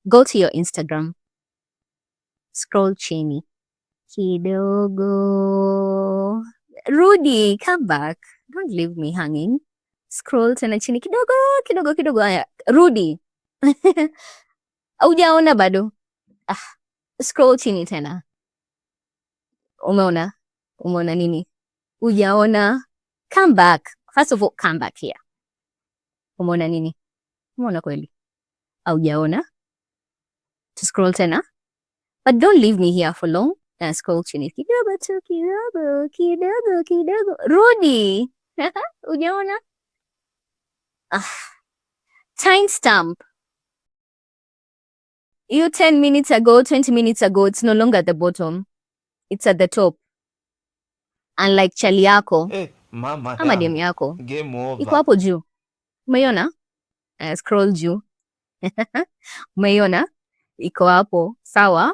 Go to your Instagram. Scroll chini. Kidogo. Rudy, come back. Don't leave me hanging. Scroll tena chini kidogo. Haya, Rudy. Haujaona bado? Scroll chini tena. Umeona? Umeona nini? Hujaona? Come back. First of all, come back here. Umeona nini? Umeona kweli? Haujaona? To scroll tena. But don't leave me here for long. And scroll chini. Kidogo tu, kidogo. Rudy. Hujaona? Timestamp. You 10 minutes ago, 20 minutes ago, it's no longer at the bottom. It's at the top. Unlike chali yako, ama dem yako, iko hapo juu. Umeiona? Scroll juu. Umeiona? Iko hapo. Sawa?